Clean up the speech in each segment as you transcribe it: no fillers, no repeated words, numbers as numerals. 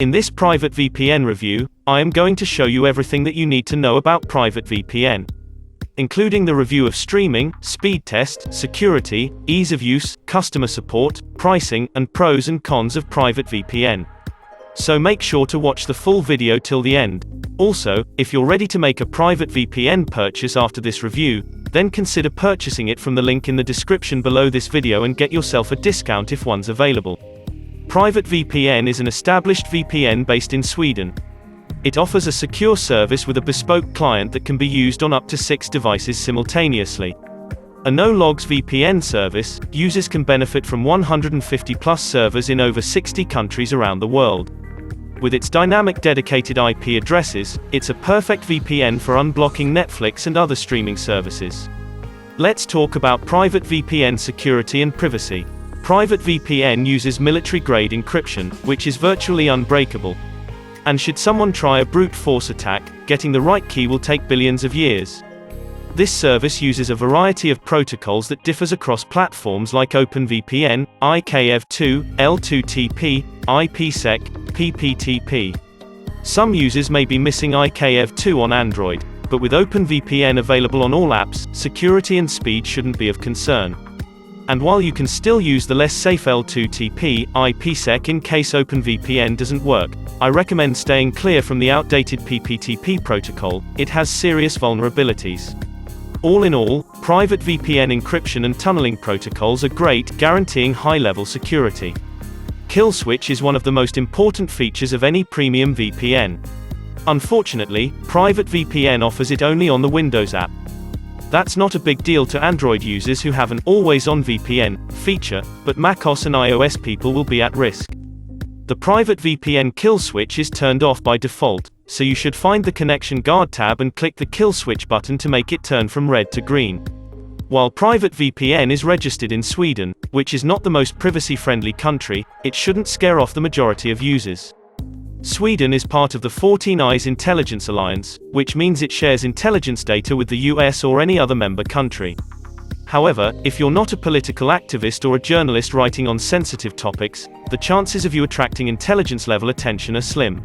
In this private VPN review, I am going to show you everything that you need to know about private VPN, including the review of streaming, speed test, security, ease of use, customer support, pricing, and pros and cons of private VPN. So make sure to watch the full video till the end. Also, if you're ready to make a private VPN purchase after this review, then consider purchasing it from the link in the description below this video and get yourself a discount if one's available. Private VPN is an established VPN based in Sweden. It offers a secure service with a bespoke client that can be used on up to 6 devices simultaneously. A no-logs VPN service, users can benefit from 150+ servers in over 60 countries around the world. With its dynamic dedicated IP addresses, it's a perfect VPN for unblocking Netflix and other streaming services. Let's talk about private VPN security and privacy. Private VPN uses military-grade encryption, which is virtually unbreakable. And should someone try a brute force attack, getting the right key will take billions of years. This service uses a variety of protocols that differs across platforms like OpenVPN, IKEv2, L2TP, IPsec, PPTP. Some users may be missing IKEv2 on Android, but with OpenVPN available on all apps, security and speed shouldn't be of concern. And while you can still use the less safe L2TP, IPsec in case OpenVPN doesn't work, I recommend staying clear from the outdated PPTP protocol. It has serious vulnerabilities. All in all, private VPN encryption and tunneling protocols are great, guaranteeing high-level security. Kill switch is one of the most important features of any premium VPN. Unfortunately, private VPN offers it only on the Windows app. That's not a big deal to Android users who have an always-on VPN feature, but macOS and iOS people will be at risk. The private VPN kill switch is turned off by default, so you should find the connection guard tab and click the kill switch button to make it turn from red to green. While private VPN is registered in Sweden, which is not the most privacy-friendly country, it shouldn't scare off the majority of users. Sweden is part of the 14 Eyes Intelligence Alliance, which means it shares intelligence data with the US or any other member country. However, if you're not a political activist or a journalist writing on sensitive topics, the chances of you attracting intelligence-level attention are slim.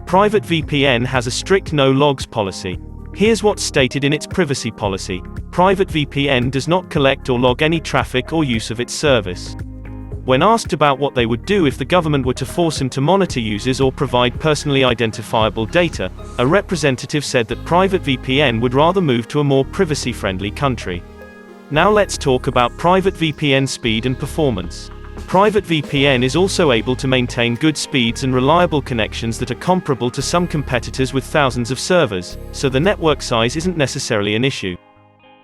Private VPN has a strict no-logs policy. Here's what's stated in its privacy policy. Private VPN does not collect or log any traffic or use of its service. When asked about what they would do if the government were to force them to monitor users or provide personally identifiable data, a representative said that private VPN would rather move to a more privacy-friendly country. Now let's talk about private VPN speed and performance. Private VPN is also able to maintain good speeds and reliable connections that are comparable to some competitors with thousands of servers, so the network size isn't necessarily an issue.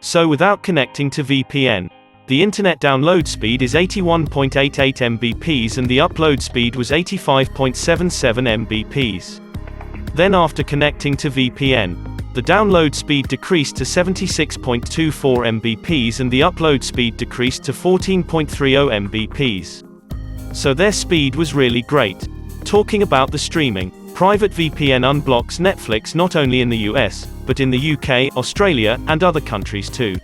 So without connecting to VPN, the internet download speed is 81.88 Mbps and the upload speed was 85.77 Mbps. Then after connecting to VPN, the download speed decreased to 76.24 Mbps and the upload speed decreased to 14.30 Mbps. So their speed was really great. Talking about the streaming, private VPN unblocks Netflix not only in the US, but in the UK, Australia, and other countries too.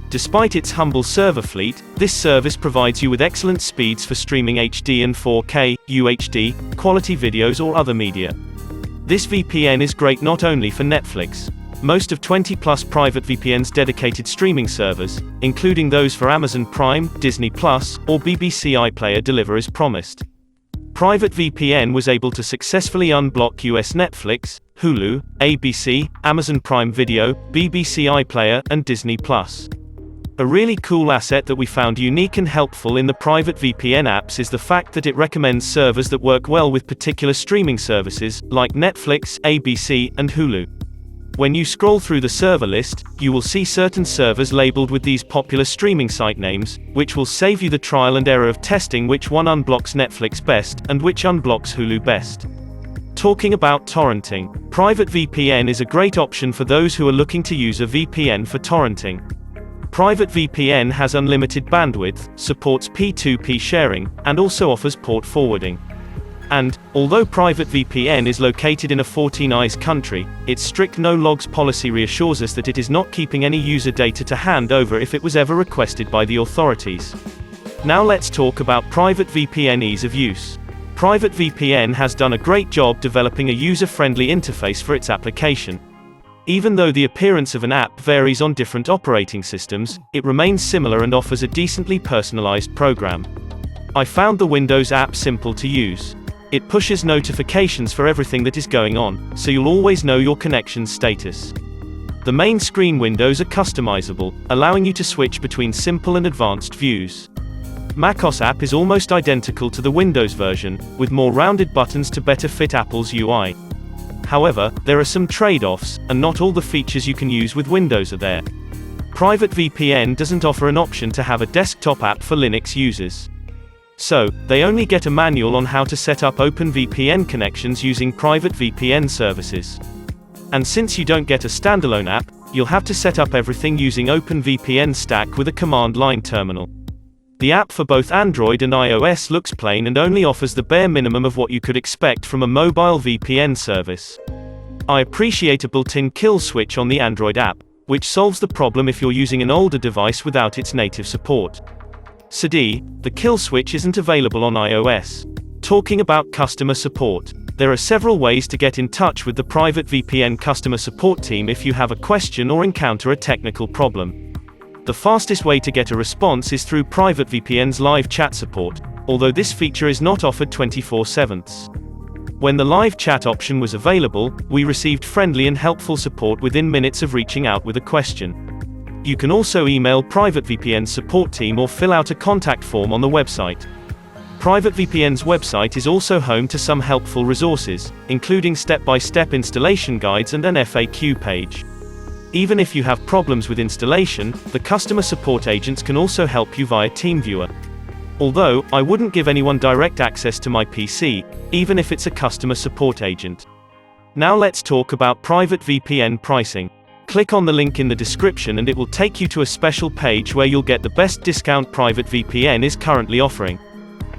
Despite its humble server fleet, this service provides you with excellent speeds for streaming HD and 4K, UHD, quality videos or other media. This VPN is great not only for Netflix. Most of 20+ private VPN's dedicated streaming servers, including those for Amazon Prime, Disney+, or BBC iPlayer deliver as promised. Private VPN was able to successfully unblock US Netflix, Hulu, ABC, Amazon Prime Video, BBC iPlayer, and Disney+. A really cool asset that we found unique and helpful in the private VPN apps is the fact that it recommends servers that work well with particular streaming services, like Netflix, ABC, and Hulu. When you scroll through the server list, you will see certain servers labeled with these popular streaming site names, which will save you the trial and error of testing which one unblocks Netflix best, and which unblocks Hulu best. Talking about torrenting, private VPN is a great option for those who are looking to use a VPN for torrenting. Private VPN has unlimited bandwidth, supports P2P sharing, and also offers port forwarding. And, although private VPN is located in a 14 Eyes country, its strict no-logs policy reassures us that it is not keeping any user data to hand over if it was ever requested by the authorities. Now let's talk about private VPN ease of use. Private VPN has done a great job developing a user-friendly interface for its application. Even though the appearance of an app varies on different operating systems, it remains similar and offers a decently personalized program. I found the Windows app simple to use. It pushes notifications for everything that is going on, so you'll always know your connection's status. The main screen windows are customizable, allowing you to switch between simple and advanced views. macOS app is almost identical to the Windows version, with more rounded buttons to better fit Apple's UI. However, there are some trade-offs, and not all the features you can use with Windows are there. Private VPN doesn't offer an option to have a desktop app for Linux users. So, they only get a manual on how to set up open VPN connections using private VPN services. And since you don't get a standalone app, you'll have to set up everything using OpenVPN stack with a command line terminal. The app for both Android and iOS looks plain and only offers the bare minimum of what you could expect from a mobile VPN service. I appreciate a built-in kill switch on the Android app, which solves the problem if you're using an older device without its native support. Sadly, the kill switch isn't available on iOS. Talking about customer support, there are several ways to get in touch with the Private VPN customer support team if you have a question or encounter a technical problem. The fastest way to get a response is through Private VPN's live chat support, although this feature is not offered 24/7. When the live chat option was available, we received friendly and helpful support within minutes of reaching out with a question. You can also email Private VPN's support team or fill out a contact form on the website. Private VPN's website is also home to some helpful resources, including step-by-step installation guides and an FAQ page. Even if you have problems with installation, the customer support agents can also help you via TeamViewer. Although, I wouldn't give anyone direct access to my PC, even if it's a customer support agent. Now let's talk about Private VPN pricing. Click on the link in the description and it will take you to a special page where you'll get the best discount Private VPN is currently offering.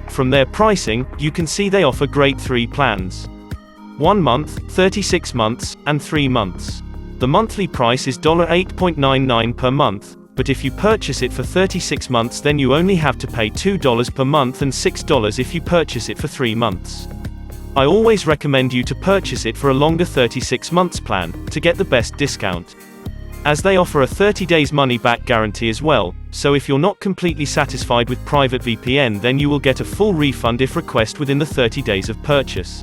From their pricing, you can see they offer great 3 plans. 1 month, 36 months, and 3 months. The monthly price is $8.99 per month, but if you purchase it for 36 months then you only have to pay $2 per month and $6 if you purchase it for 3 months. I always recommend you to purchase it for a longer 36 months plan, to get the best discount. As they offer a 30 days money-back guarantee as well, so if you're not completely satisfied with Private VPN then you will get a full refund if requested within the 30 days of purchase.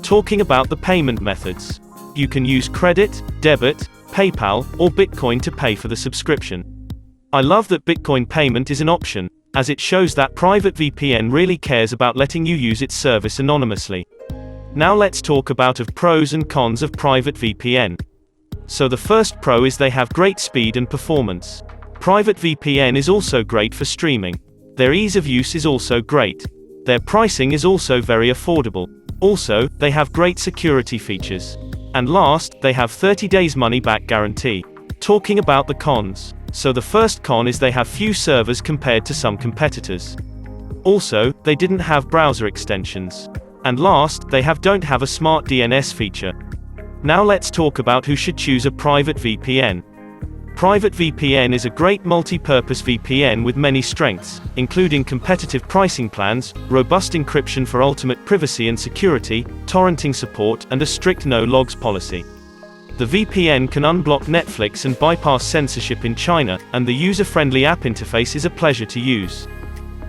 Talking about the payment methods. You can use credit, debit, PayPal, or Bitcoin to pay for the subscription. I love that Bitcoin payment is an option, as it shows that Private VPN really cares about letting you use its service anonymously. Now let's talk about the pros and cons of Private VPN. So the first pro is they have great speed and performance. Private VPN is also great for streaming. Their ease of use is also great. Their pricing is also very affordable. Also, they have great security features. And last, they have 30 days money-back guarantee. Talking about the cons. So the first con is they have few servers compared to some competitors. Also, they didn't have browser extensions. And last, they don't have a smart DNS feature. Now let's talk about who should choose a Private VPN. Private VPN is a great multi-purpose VPN with many strengths, including competitive pricing plans, robust encryption for ultimate privacy and security, torrenting support, and a strict no-logs policy. The VPN can unblock Netflix and bypass censorship in China, and the user-friendly app interface is a pleasure to use.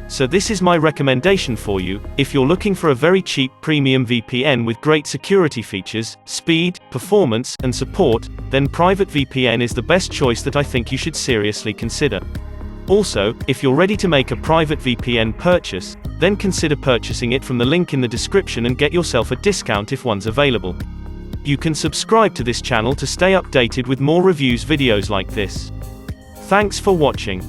So this is my recommendation for you. If you're looking for a very cheap premium VPN with great security features, speed, performance, and support, then Private VPN is the best choice that I think you should seriously consider. Also, if you're ready to make a Private VPN purchase, then consider purchasing it from the link in the description and get yourself a discount if one's available. You can subscribe to this channel to stay updated with more reviews videos like this. Thanks for watching.